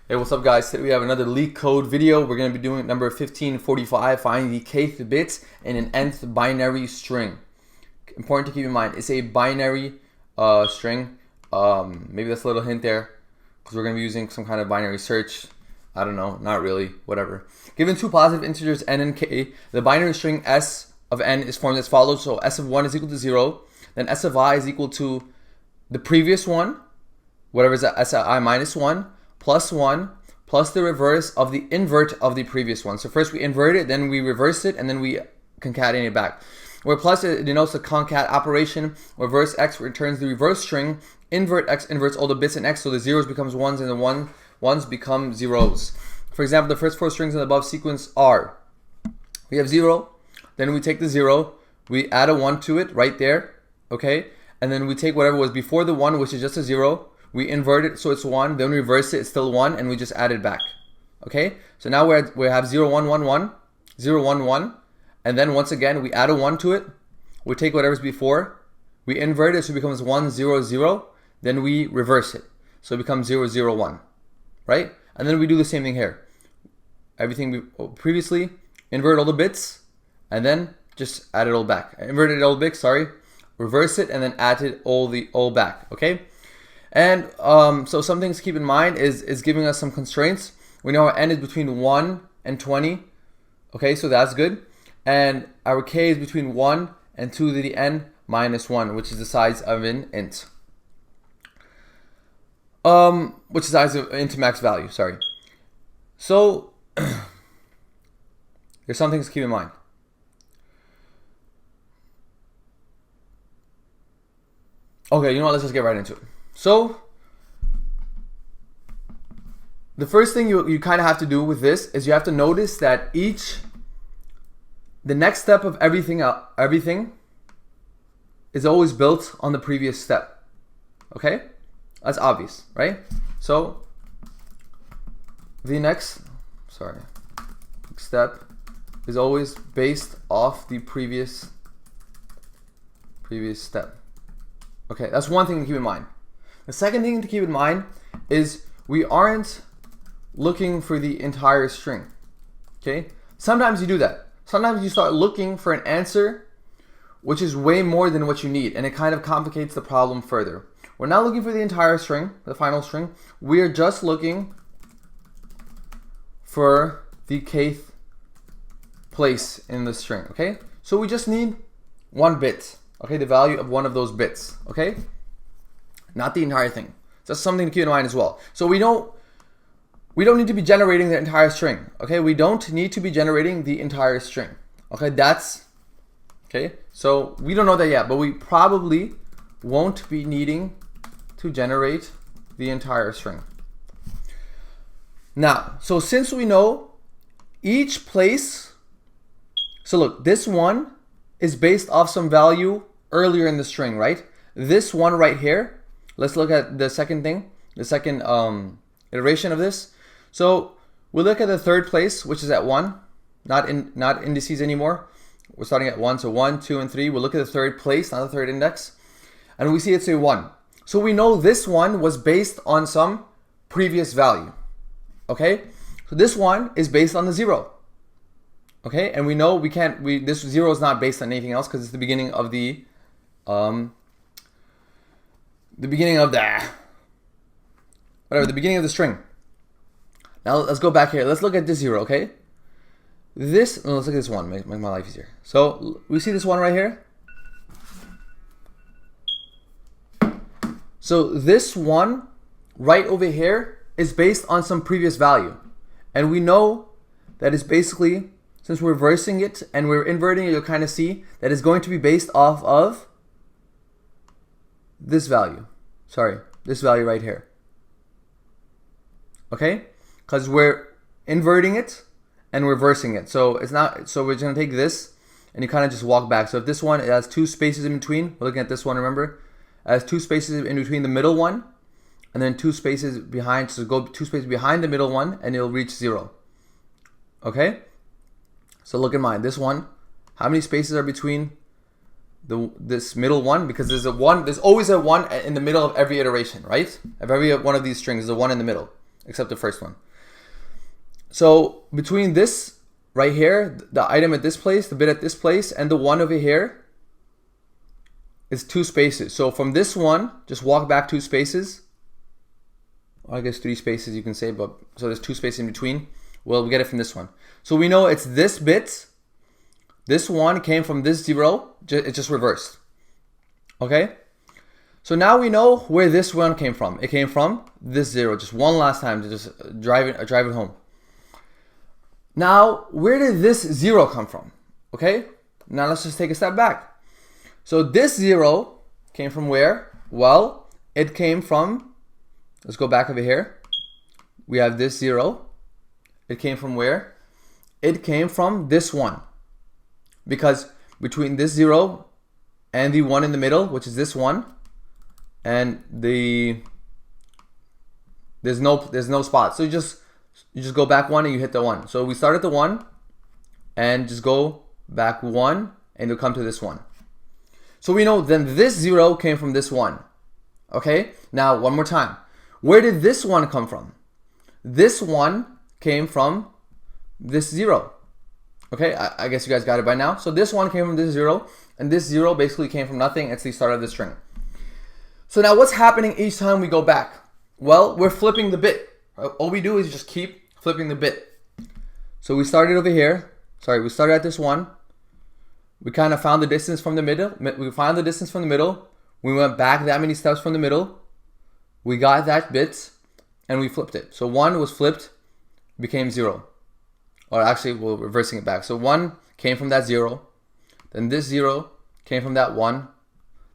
Hey, what's up guys? Today we have another LEETCODE video. We're going to be doing number 1545, find the kth bits in an nth binary string. Important to keep in mind, it's a binary string. Maybe that's a little hint there, because we're going to be using some kind of binary search. I don't know, not really, whatever. Given two positive integers n and k, the binary string s of n is formed as follows. So s of 1 is equal to 0, then s of I is equal to the previous one, whatever is s of I minus 1, plus 1, plus the reverse of the invert of the previous one. So first we invert it, then we reverse it, and then we concatenate it back. Where plus it denotes the concat operation, reverse x returns the reverse string, invert x inverts all the bits in x, so the zeros becomes ones and the ones become zeros. For example, the first four strings in the above sequence are, we have 0, then we take the 0, we add a 1 to it right there, okay? And then we take whatever was before the 1, which is just a 0, we invert it so it's 1, then we reverse it, it's still 1, and we just add it back. Okay? So now we have 0, 1, 1, 1, 0, 1, 1, and then once again we add a 1 to it, we take whatever's before, we invert it so it becomes 1, 0, 0, then we reverse it. So it becomes 0, 0, 1. Right? And then we do the same thing here. Everything we previously, invert all the bits, and then just add it all back. Inverted all the bits, sorry, reverse it, and then add it all back. Okay? And so some things to keep in mind is giving us some constraints. We know our n is between 1 and 20. Okay, so that's good. And our k is between 1 and 2 to the n minus 1, which is the size of an int. Which is the size of int max value, sorry. So there's some things to keep in mind. Okay, you know what, let's just get right into it. So the first thing you kind of have to do with this is you have to notice that the next step of everything is always built on the previous step. Okay? That's obvious, right? So the next step is always based off the previous step. Okay, that's one thing to keep in mind. The second thing to keep in mind is we aren't looking for the entire string. Okay? Sometimes you do that. Sometimes you start looking for an answer which is way more than what you need, and it kind of complicates the problem further. We're not looking for the entire string, the final string. We are just looking for the kth place in the string. Okay? So we just need one bit. Okay? The value of one of those bits. Okay? Not the entire thing. That's something to keep in mind as well. So we don't need to be generating the entire string. Okay, we don't need to be generating the entire string. Okay, so we don't know that yet, but we probably won't be needing to generate the entire string. Now, so since we know each place, so look, this one is based off some value earlier in the string, right? This one right here, let's look at the second thing, the second iteration of this. So we look at the third place, which is at 1, not indices anymore. We're starting at 1, so 1, 2, and 3. We'll look at the third place, not the third index, and we see it's a 1. So we know this one was based on some previous value. Okay, so this one is based on the 0. Okay, and we know this 0 is not based on anything else because it's the beginning of the beginning of the string. Now let's go back here. Let's look at this 0, okay? Let's look at this one, make my life easier. So we see this one right here. So this one right over here is based on some previous value. And we know that it's basically, since we're reversing it and we're inverting it, you'll kind of see that it's going to be based off of this value. Sorry, this value right here. Okay? Because we're inverting it and reversing it. So it's not, so we're gonna take this and you kind of just walk back. So if this one, it has 2 spaces in between, we're looking at this one, remember? It has 2 spaces in between the middle one and then 2 spaces behind, so go 2 spaces behind the middle one and it'll reach 0. Okay? So look in mind, this one, how many spaces are between this middle one? Because there's always a 1 in the middle of every iteration, right? Of every one of these strings, there's a 1 in the middle. except the first one. So between this right here, the item at this place, the bit at this place, and the one over here is 2 spaces. So from this one, just walk back 2 spaces. Or I guess 3 spaces you can say, but so there's 2 spaces in between. Well, we get it from this one. So we know it's this bit. This one came from this 0. It's just reversed. Okay? So now we know where this one came from. It came from this 0. Just one last time to just drive it home. Now, where did this 0 come from? Okay? Now let's just take a step back. So this 0 came from where? Well, it came from, let's go back over here. We have this 0. It came from where? It came from this 1. Because between this 0 and the 1 in the middle, which is this 1, and there's no spot. So you just go back 1 and you hit the 1. So we start at the 1 and just go back 1 and you'll come to this 1. So we know then this 0 came from this 1. Okay? Now one more time. Where did this 1 come from? This 1 came from this 0. Okay, I guess you guys got it by now. So this 1 came from this 0, and this 0 basically came from nothing. It's the start of the string. So now what's happening each time we go back? Well, we're flipping the bit. All we do is just keep flipping the bit. So we started over here. Sorry, we started at this 1. We kind of found the distance from the middle. We found the distance from the middle. We went back that many steps from the middle. We got that bit, and we flipped it. So 1 was flipped, became 0. Or actually, we're reversing it back. So 1 came from that 0. Then this 0 came from that 1.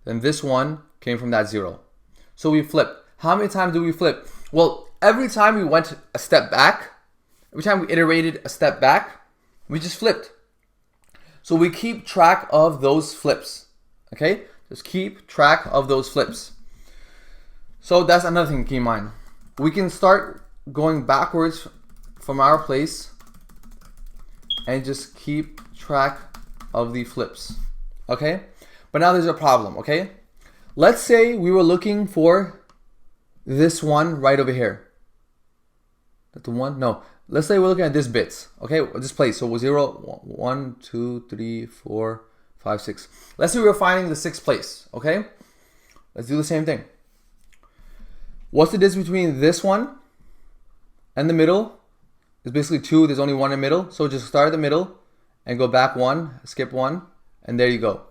Then this 1 came from that 0. So we flipped. How many times do we flip? Well, every time we went a step back, every time we iterated a step back, we just flipped. So we keep track of those flips. Okay? Just keep track of those flips. So that's another thing to keep in mind. We can start going backwards from our place and just keep track of the flips. Okay? But now there's a problem, okay? Let's say we were looking for this one right over here. That the one? No. Let's say we're looking at this bit, okay? This place. So 0, 1, 2, 3, 4, 5, 6. Let's say we're finding the 6th place, okay? Let's do the same thing. What's the distance between this one and the middle? It's basically 2. There's only 1 in the middle. So just start at the middle and go back 1, skip 1, and there you go.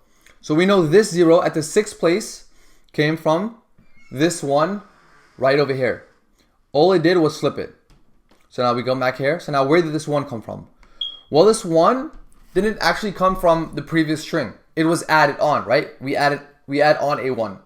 So we know this 0 at the 6th place came from this 1 right over here. All it did was flip it. So now we go back here. So now where did this 1 come from? Well, this 1 didn't actually come from the previous string. It was added on, right? We add on a 1.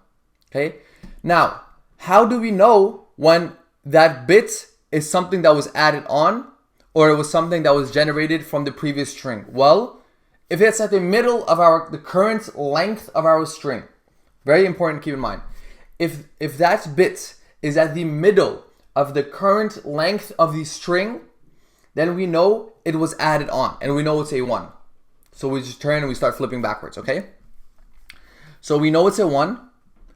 Okay? Now, how do we know when that bit is something that was added on or it was something that was generated from the previous string? Well, if it's at the middle of the current length of our string, very important to keep in mind. If that bit is at the middle of the current length of the string, then we know it was added on and we know it's a 1. So we just turn and we start flipping backwards, okay? So we know it's a 1,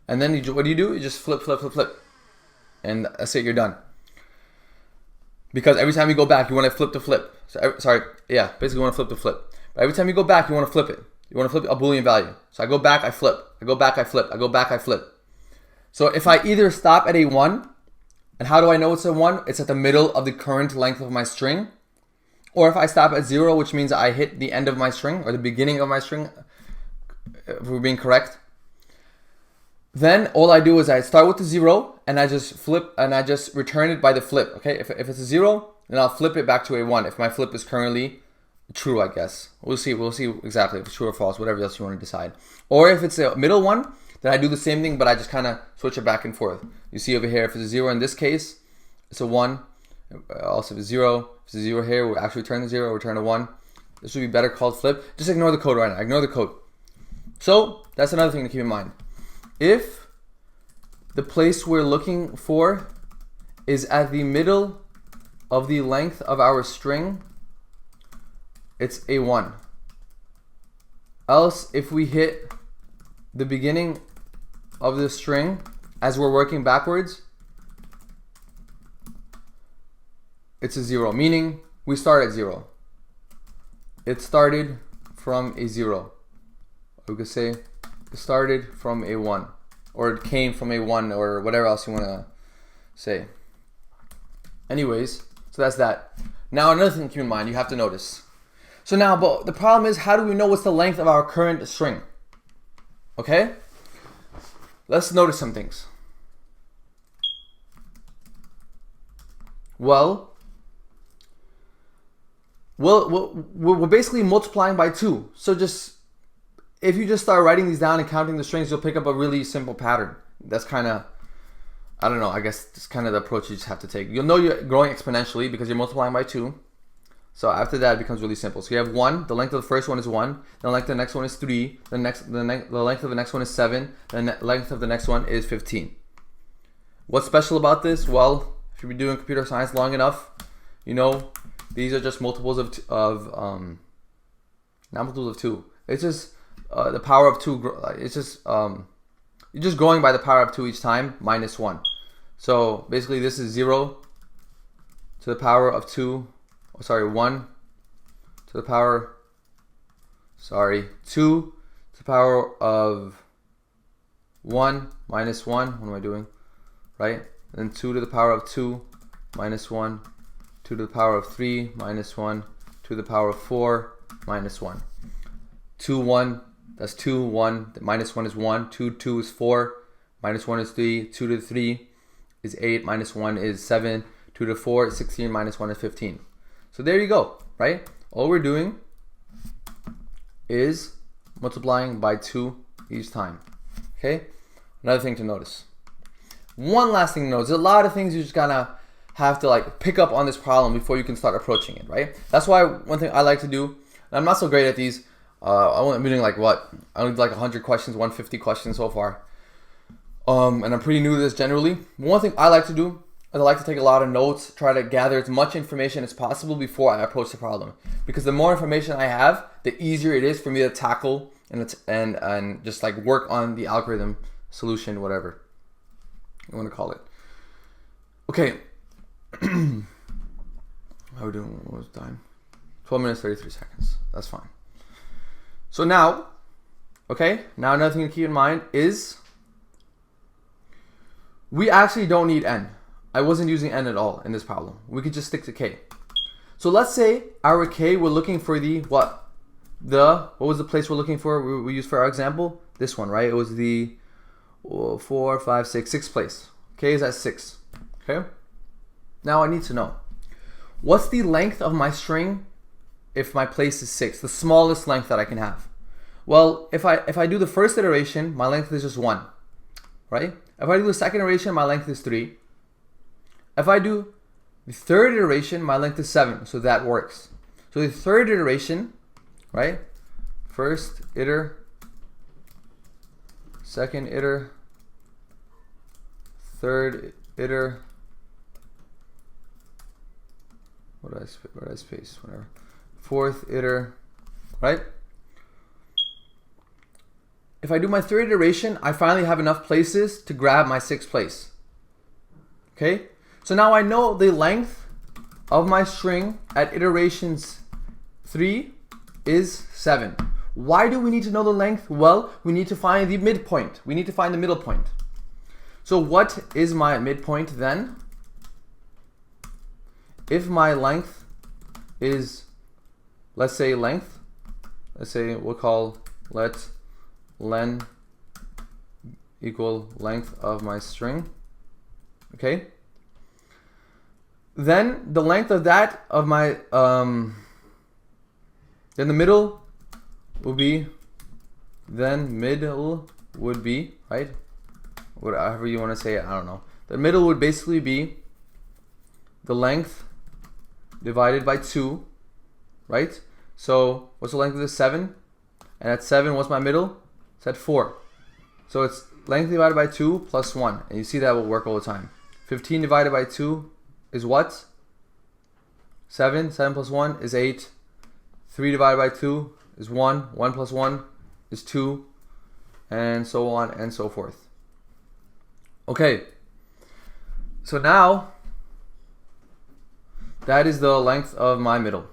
and then what do? You just flip, flip, flip, flip. And that's it, you're done. Because every time you go back, you want to flip the flip. Basically you want to flip the flip. But every time you go back, you want to flip it. You want to flip a Boolean value. So I go back, I flip. I go back, I flip. I go back, I flip. So if I either stop at a 1, and how do I know it's a 1? It's at the middle of the current length of my string. Or if I stop at 0, which means I hit the end of my string, or the beginning of my string, if we're being correct, then all I do is I start with the 0, and I just flip, and I just return it by the flip, okay? If it's a 0, then I'll flip it back to a 1, if my flip is currently true, I guess. We'll see exactly if it's true or false, whatever else you want to decide. Or if it's a middle one, then I do the same thing, but I just kind of switch it back and forth. You see over here, if it's a 0 in this case, it's a 1. Also if it's 0, if it's a 0 here, we'll actually return the 0, return a 1. This would be better called flip. Just ignore the code right now, ignore the code. So that's another thing to keep in mind. If the place we're looking for is at the middle of the length of our string, it's a 1. Else, if we hit the beginning of the string as we're working backwards, it's a 0, meaning we start at 0. It started from a 0. We could say it started from a 1, or it came from a 1, or whatever else you want to say. Anyways, so that's that. Now another thing to keep in mind, you have to notice. So now, but the problem is, how do we know what's the length of our current string? Okay? Let's notice some things. Well, we're basically multiplying by 2. So just, if you just start writing these down and counting the strings, you'll pick up a really simple pattern. That's kind of, I don't know, I guess it's kind of the approach you just have to take. You'll know you're growing exponentially because you're multiplying by 2. So after that, it becomes really simple. So you have 1, the length of the first one is 1, the length of the next one is 3, the length of the next one is 7, the length of the next one is 15. What's special about this? Well, if you've been doing computer science long enough, you know these are just multiples of not multiples of 2. It's just the power of 2. It's just you're just growing by the power of 2 each time minus 1. So basically, this is 0 to the power of 2. Oh, sorry, 1 to the power. Sorry, 2 to the power of 1 minus 1. What am I doing? Right? And 2 to the power of 2 minus 1, 2 to the power of 3 minus 1, 2 to the power of 4 minus 1. 2, 1, that's 2, 1, the minus 1 is 1, 2, 2 is 4, minus 1 is 3, 2 to the 3 is 8, minus 1 is 7, 2 to 4 is 16, minus 1 is 15. So there you go, right? All we're doing is multiplying by 2 each time, okay? Another thing to notice. One last thing to notice, there's a lot of things you just gotta have to like pick up on this problem before you can start approaching it, right? That's why one thing I like to do, and I'm not so great at these, I'm doing like what? I only did like 100 questions, 150 questions so far. And I'm pretty new to this generally. One thing I like to do is I like to take a lot of notes, try to gather as much information as possible before I approach the problem. Because the more information I have, the easier it is for me to tackle and just like work on the algorithm, solution, whatever you want to call it. Okay. How are we doing? What was the time? 12 minutes, 33 seconds. That's fine. So now, okay, now another thing to keep in mind is we actually don't need n. I wasn't using n at all in this problem. We could just stick to k. So let's say our k, we're looking for the, what was the place we're looking for? We used for our example? This one, right? It was the 4, 5, 6, 6th place. K is at 6, okay? Now I need to know, what's the length of my string if my place is 6, the smallest length that I can have? Well, if I do the first iteration, my length is just 1, right? If I do the second iteration, my length is 3. If I do the third iteration, my length is 7, so that works. So the third iteration, right? First iter, second iter, third iter, what did I space? Whatever. Fourth iter, right? If I do my third iteration, I finally have enough places to grab my 6th place. Okay? So now I know the length of my string at iterations 3 is 7. Why do we need to know the length? Well, we need to find the midpoint. We need to find the middle point. So what is my midpoint then? If my length is, let's say length, let's say we'll call let len equal length of my string, okay? Then the length of that of my, then the middle will be, then middle would be, right? Whatever you want to say it, I don't know. The middle would basically be the length divided by 2, right? So what's the length of this? 7. And at 7, what's my middle? It's at 4. So it's length divided by 2 plus 1. And you see that will work all the time. 15 divided by 2 is what? 7. 7 plus 1 is 8. 3 divided by 2 is 1. 1 plus 1 is 2. And so on and so forth. Okay. So now That is the length of my middle.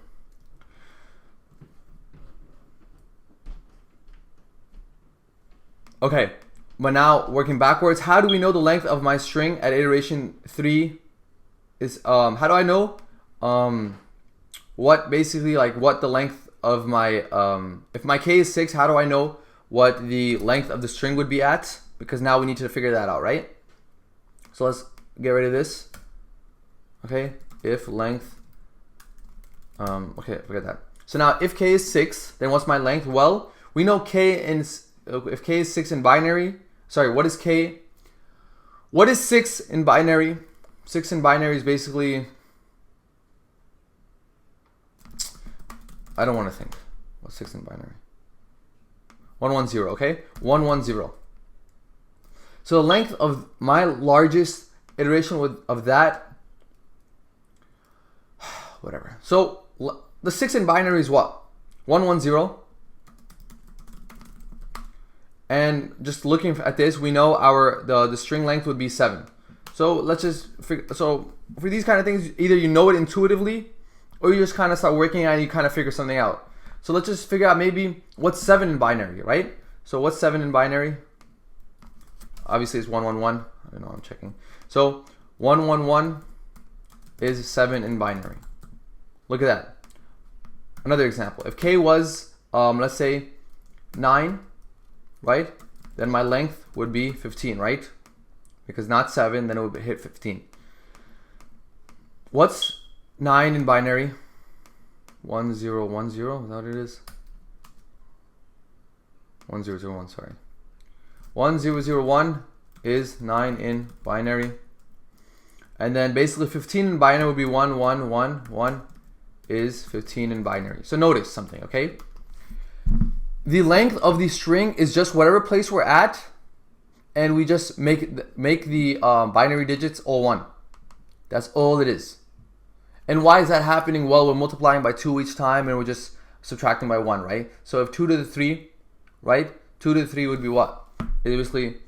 Okay, but now working backwards, how do we know the length of my string at iteration 3 is, how do I know what basically like what the length of my, if my k is 6, how do I know what the length of the string would be at? Because now we need to figure that out, right? So let's get rid of this. Okay, if length, okay, forget that. So now if k is 6, then what's my length? Well, we know k in, if k is 6 in binary, sorry, what is k? What is 6 in binary? 6 in binary is basically, I don't want to think. What's 6 in binary? 110, okay? 110. So the length of my largest iteration of that, whatever. So the 6 in binary is what? 110. And just looking at this, we know the string length would be 7. So let's just figure, so for these kind of things, either you know it intuitively or you just kind of start working at it and you kind of figure something out. So let's just figure out maybe what's 7 in binary, right? So what's 7 in binary? Obviously it's 111. I don't know, I'm checking. So 111 is 7 in binary. Look at that. Another example. If k was, let's say 9, right? Then my length would be 15, right? Because not 7, then it would hit 15. What's 9 in binary? 1010, is that what it is? 1001, sorry. 1001 is 9 in binary. And then basically 15 in binary would be 1111 is 15 in binary. So notice something, okay? The length of the string is just whatever place we're at, and we just make the binary digits all 1. That's all it is. And why is that happening? Well, we're multiplying by 2 each time, and we're just subtracting by 1, right? So if 2 to the 3, right? 2 to the 3 would be what? Basically,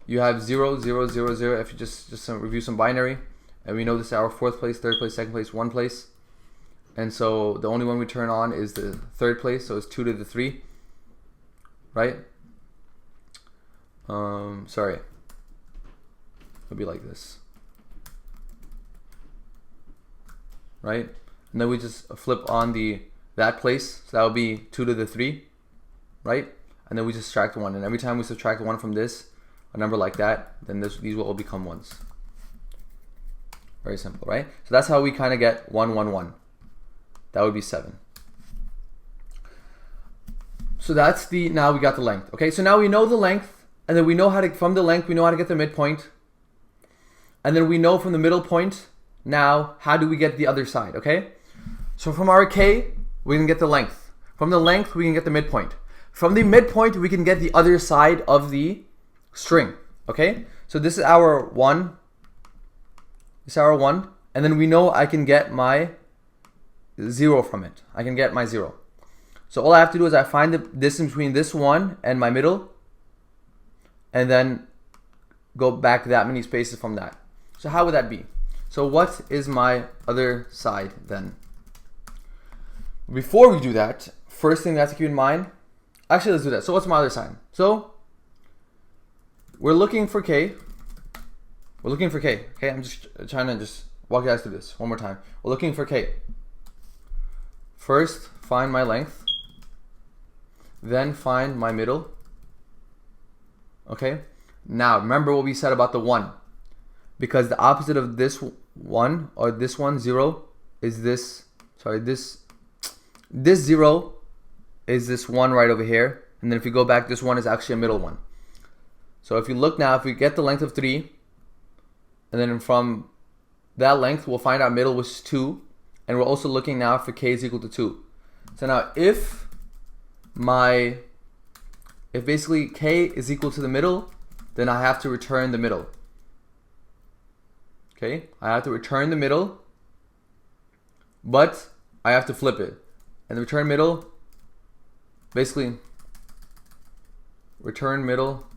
you have 0, 0, 0, 0. If you just review some binary, and we know this is our 4th place, 3rd place, 2nd place, 1 place. And so the only one we turn on is the 3rd place, so it's 2 to the 3, right? Sorry. It'll be like this, right? And then we just flip on that place, so that would be 2 to the 3, right? And then we just subtract 1, and every time we subtract 1 from this, a number like that, then these will all become 1s. Very simple, right? So that's how we kind of get 111. That would be 7. So that's now we got the length. Okay, so now we know the length, and then we know how to, from the length, we know how to get the midpoint. And then we know from the middle point, now, how do we get the other side, okay? So from our k, we can get the length. From the length, we can get the midpoint. From the midpoint, we can get the other side of the string, okay? So this is our 1. This is our 1. And then we know I can get my 0 from it. I can get my 0. So all I have to do is I find the distance between this 1 and my middle, and then go back that many spaces from that. So how would that be? So what is my other side then? Before we do that, first thing we have to keep in mind, actually let's do that. So what's my other side? So we're looking for k. We're looking for k. Okay, I'm just trying to just walk you guys through this one more time. We're looking for k. First, find my length. Then find my middle. Okay. Now remember what we said about the 1, because the opposite of this 1 or this 1, 0, is this. Sorry, this 0 is this 1 right over here, and then if you go back, this 1 is actually a middle 1. So if you look now, if we get the length of 3, and then from that length we'll find our middle, which is 2, and we're also looking now for k is equal to 2. So now if basically k is equal to the middle, then I have to return the middle. Okay, I have to return the middle, but I have to flip it. And the return middle, basically, return middle.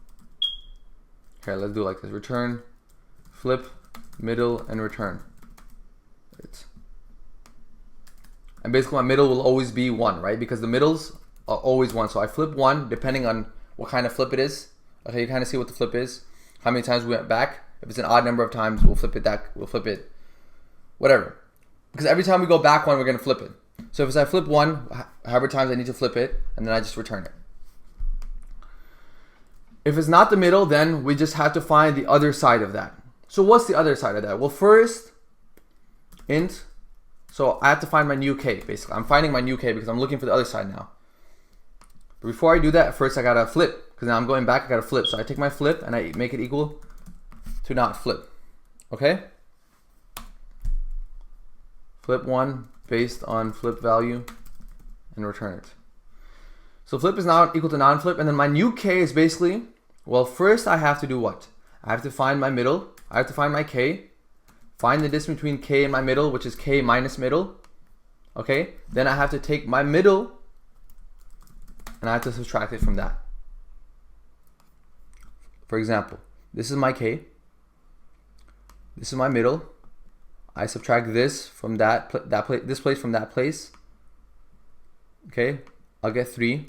Here, let's do it like this. Return, flip, middle, and return. Right. and basically my middle will always be 1, right? Because the middles are always 1. So I flip 1 depending on what kind of flip it is. Okay, you kind of see what the flip is, how many times we went back. If it's an odd number of times, we'll flip it, whatever. Because every time we go back 1, we're going to flip it. So if I flip 1, however times I need to flip it, and then I just return it. If it's not the middle, then we just have to find the other side of that. So what's the other side of that? Well, first, int. So I have to find my new k, basically. I'm finding my new k because I'm looking for the other side now. But before I do that, first I gotta flip, because now I'm going back, I gotta flip. So I take my flip and I make it equal to not flip. Okay? Flip 1 based on flip value and return it. So flip is now equal to non-flip, and then my new k is basically, well, first I have to do what? I have to find my middle, I have to find my k, find the distance between k and my middle, which is k minus middle. Okay? Then I have to take my middle and I have to subtract it from that. For example, this is my k, this is my middle. I subtract this from this place from that place. Okay, I'll get 3.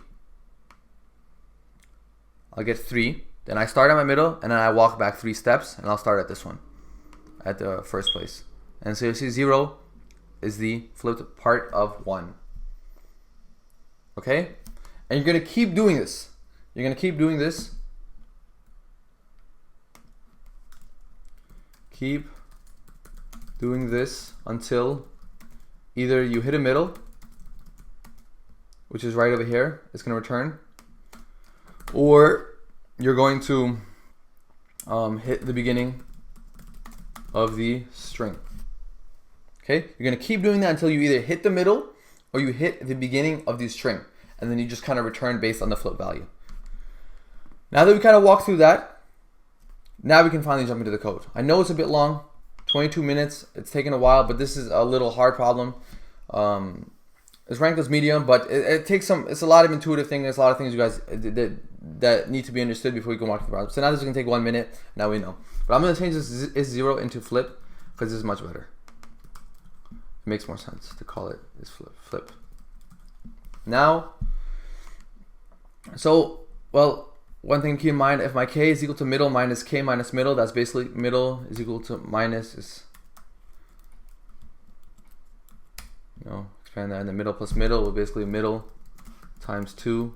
I'll get 3. Then I start at my middle, and then I walk back 3 steps, and I'll start at this one, at the first place. And so you see 0 is the flipped part of 1. Okay? And you're going to keep doing this. You're going to keep doing this. Keep doing this until either you hit a middle, which is right over here, it's going to return, or you're going to hit the beginning of the string. Okay, you're going to keep doing that until you either hit the middle or you hit the beginning of the string, and then you just kind of return based on the flip value. Now that we kind of walked through that, now we can finally jump into the code. I know it's a bit long, 22 minutes, it's taken a while, but this is a little hard problem. It's ranked as medium, but it takes it's a lot of intuitive things. There's a lot of things you guys that need to be understood before you can walk through the problem. So now this is gonna take 1 minute, now we know. But I'm gonna change this is 0 into flip, because this is much better. It makes more sense to call it is flip. Now, so, well, one thing to keep in mind, if my k is equal to middle minus k minus middle, that's basically middle is equal to minus is, expand that, and the middle plus middle will basically middle times 2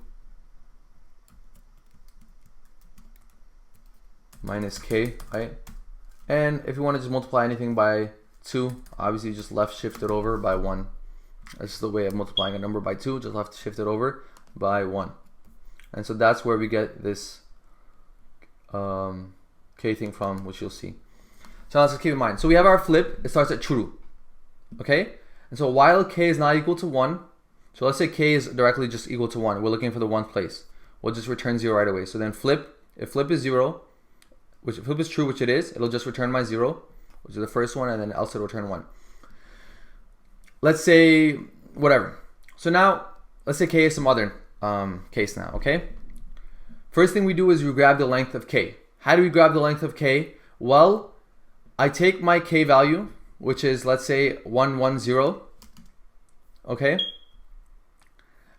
minus k, right? And if you want to just multiply anything by 2, obviously just left shift it over by 1. That's just the way of multiplying a number by 2, just left shift it over by 1. And so that's where we get this k thing from, which you'll see. So let's just keep in mind. So we have our flip, it starts at true. Okay? And so while k is not equal to 1, so let's say k is directly just equal to 1. We're looking for the 1th place. We'll just return 0 right away. So then flip, if flip is 0, which if flip is true, which it is, it'll just return my 0, which is the first one, and then else it'll return 1. Let's say, whatever. So now, let's say k is some other case now, okay? First thing we do is we grab the length of k. How do we grab the length of k? Well, I take my k value, which is, let's say, 110, okay?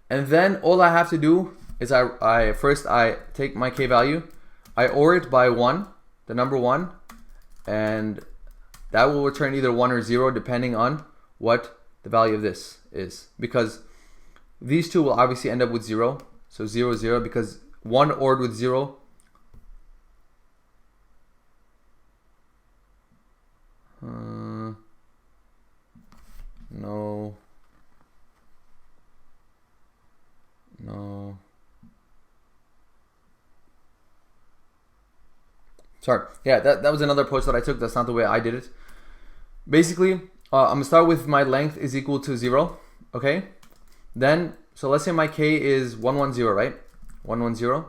And then all I have to do is first I take my k value, I OR it by 1, the number 1, and that will return either 1 or 0 depending on what the value of this is, because these two will obviously end up with 0. So 0, 0, because 1 ORed with 0 no. Sorry. Yeah, that was another approach that I took. That's not the way I did it. Basically, I'm gonna start with my length is equal to 0. Okay. Then, so let's say my k is 110, right? 110.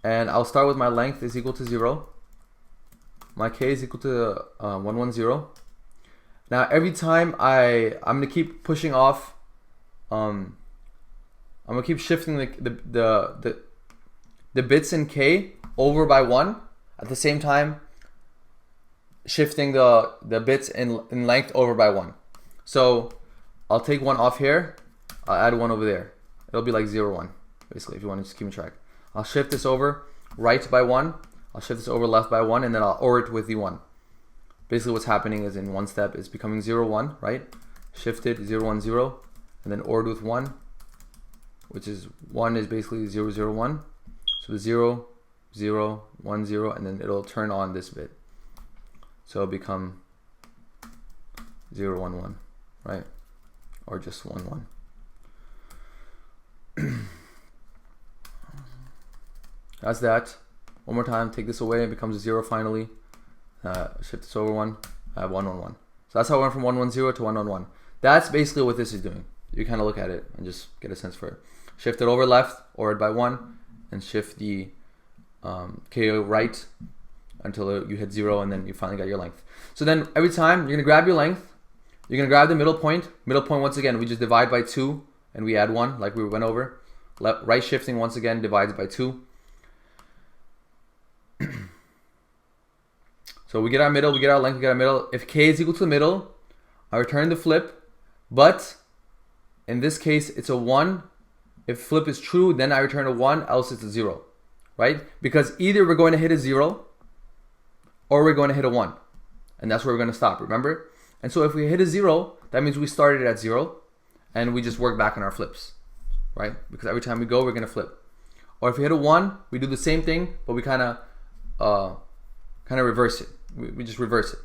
And I'll start with my length is equal to 0. My k is equal to 110. Now every time I'm gonna keep pushing off. I'm gonna keep shifting the bits in k over by 1. At the same time, shifting the bits in length over by 1. So I'll take one off here, I'll add one over there. It'll be like 0, 1, basically, if you want to just keep track. I'll shift this over right by 1, I'll shift this over left by 1, and then I'll OR it with the 1. Basically what's happening is in one step it's becoming 0, 1, right? Shifted 0, 1, 0, and then ORed with 1, which is 1 is basically 0, 0, 1. So the 0, 0, 1, 0, and then it'll turn on this bit. So it'll become 0, 1, 1, right? Or just 1, 1. That's that. One more time, take this away, it becomes a 0 finally. Shift this over 1, I have 1, 1, 1. So that's how I went from 1, 1, 0 to 1, 1, 1. That's basically what this is doing. You kind of look at it and just get a sense for it. Shift it over left, OR it by 1, and shift the KO right until you hit 0, and then you finally got your length. So then every time you're gonna grab your length, you're gonna grab the middle point. Middle point, once again, we just divide by 2 and we add 1 like we went over. Right shifting once again divides by 2. So we get our middle, we get our length, we get our middle. If k is equal to the middle, I return the flip, but in this case it's a 1. If flip is true, then I return a 1, else it's a 0, right? Because either we're going to hit a 0 or we're going to hit a 1, and that's where we're going to stop, remember? And so if we hit a 0, that means we started at 0 and we just work back on our flips, right? Because every time we go, we're going to flip. Or if we hit a 1, we do the same thing, but we kind of reverse it. We just reverse it,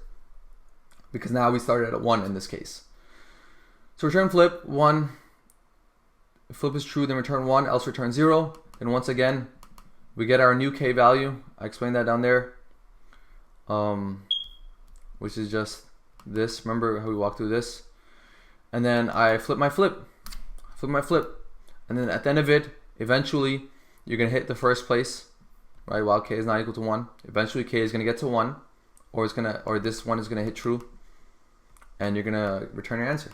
because now we started at 1 in this case. So return flip 1. If flip is true, then return 1, else return 0. Then once again, we get our new k value. I explained that down there, which is just this. Remember how we walked through this? And then I flip my flip, and then at the end of it, eventually you're gonna hit the first place, right? While k is not equal to 1, eventually k is gonna get to 1, or this one is gonna hit true, and you're gonna return your answer.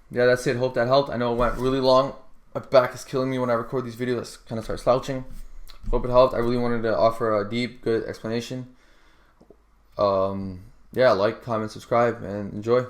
Yeah, that's it. Hope that helped. I know it went really long. My back is killing me when I record these videos. I kind of start slouching. Hope it helped. I really wanted to offer a deep, good explanation. Yeah, like, comment, subscribe, and enjoy.